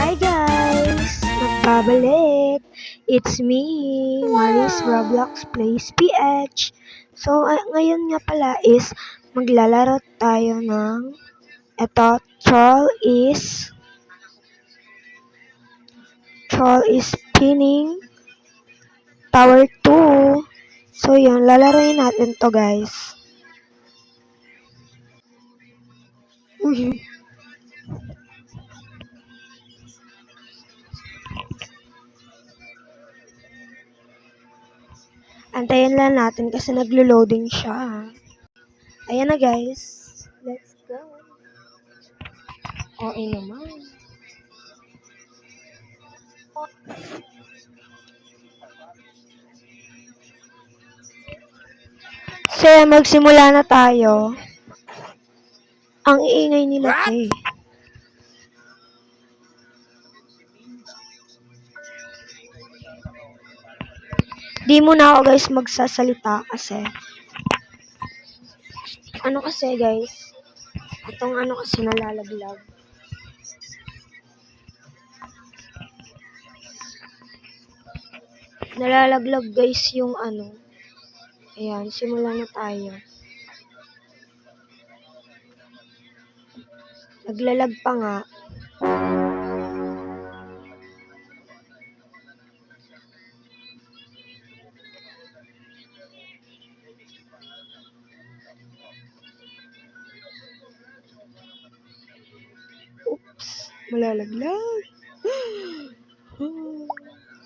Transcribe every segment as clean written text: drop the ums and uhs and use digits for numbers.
Hi guys! Nagbabalik! It's me, Maris Roblox Plays PH. So, ngayon nga pala is maglalaro tayo ng Troll is Spinning Tower 2. So, yun, lalaroin natin to guys. Uy! Antayin lang natin kasi naglo-loading siya. Ayan na guys. Let's go. Okay naman. So, magsimula na tayo. Ang iingay nila eh. Di muna ako guys magsasalita kasi guys, itong kasi nalalaglag. Nalalaglag guys yung Ayan, simulan na tayo. Naglalag pa nga. Oops, malalaglag.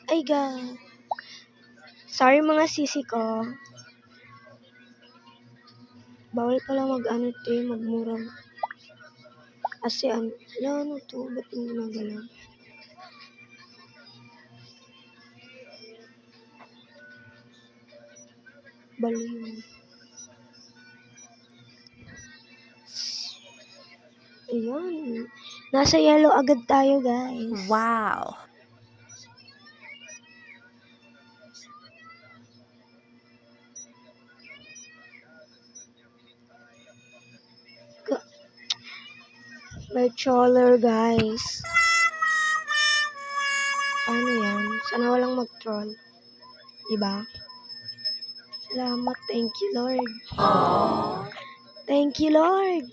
Ay God. Sorry mga sisi ko. Bawal pala magmura. Kasi ano to, ba't yung ginagalaw? Baliw. Ayan. Nasa yellow agad tayo, guys. Wow. May troller, guys. Paano yan? Sana walang mag-troll. Diba? Salamat. Thank you, Lord. Aww. Thank you, Lord.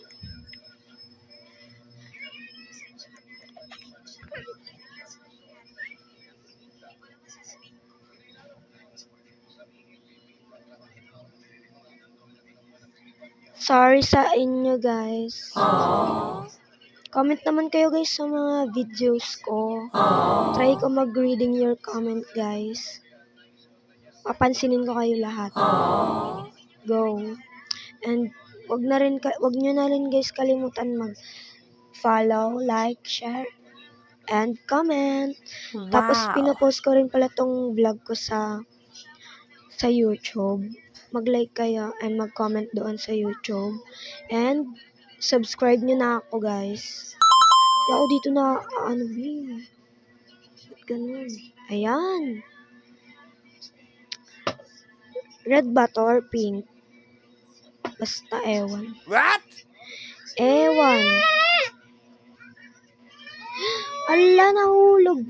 Sorry sa inyo, guys. Aww. Comment naman kayo, guys, sa mga videos ko. Aww. Try ko mag-reading your comment, guys. Papansinin ko kayo lahat. Aww. Go. And wag nyo na rin guys kalimutan mag-follow, like, share, and comment. Wow. Tapos pinopost ko rin pala tong vlog ko sa YouTube. Mag-like kayo and mag-comment doon sa YouTube. And subscribe nyo na ako guys. Ako dito na ba't ganun? Ayan. Red ba to or pink? Basta ewan. What? Ewan. Ala, nahulog.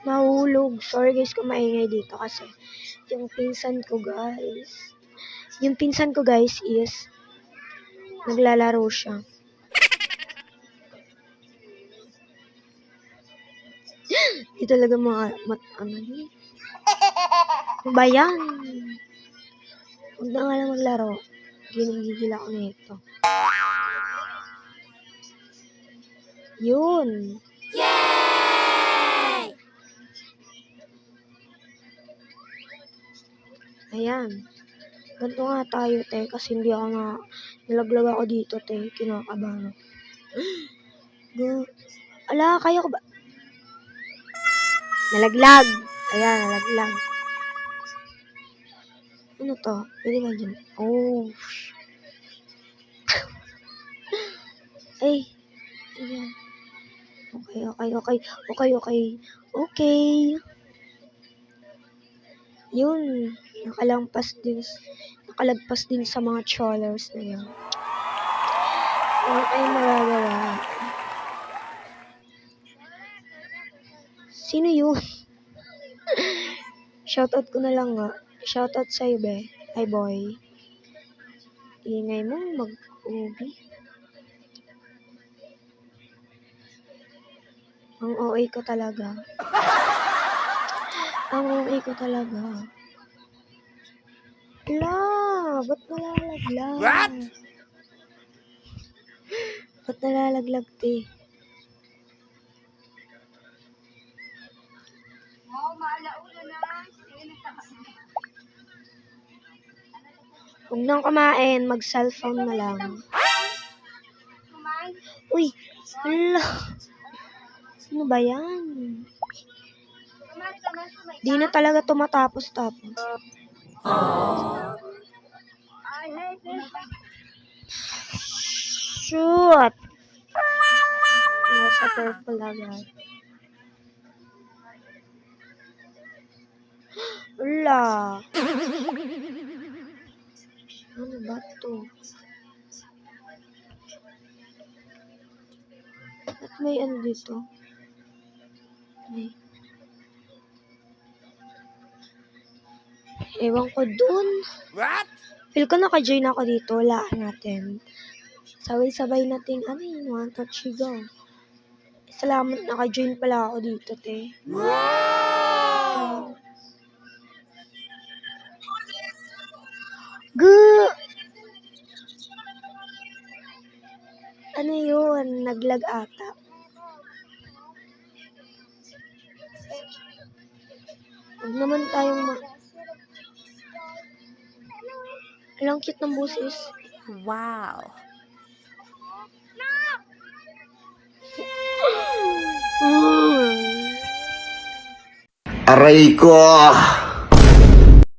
Nahulog. Sorry guys kung maingay dito kasi yung pinsan ko guys is naglalaro siya. Di talaga ano ba yan? Huwag na nga lang maglaro. Ginigigil ako nito. Yun. Yay! Ayan. Ganito nga tayo, te. Kasi hindi ako nalaglag ako dito, te. Kinakabahan ako. Ala, kaya ko ba? Nalaglag. Ayan, nalaglag. Ano to? Pwede ka dyan. Oh. Ay. Ayan. Okay. Yun. Nakalagpas din sa mga trollers na yun. Wala kayong magagawa. Sino yun? Shoutout ko na lang nga. Shoutout sa'yo, be. Hi, boy. Ingay mo, mag-ubi. Ang OA ko talaga. Ang OA ko talaga. Ala, ba't nalalaglag? What? Ba't nalalaglag, te? Huwag nang kumain, mag-cellphone na lang. Uy, hala. Ano ba yan? Di na talaga tumatapos-tapos. Shoot! Nasa purple agad. Wala. Ano ba to? At may ano dito? May. Ewan ko dun. What? Feel ko naka-join ako dito. Walaan natin. Sabay-sabay natin. Ano yun? One touch you go. Salamat naka-join pala ako dito, te. Wow! Ano yun? Naglag ata. Huwag naman tayong Alang cute ng busis. Wow! Aray ko!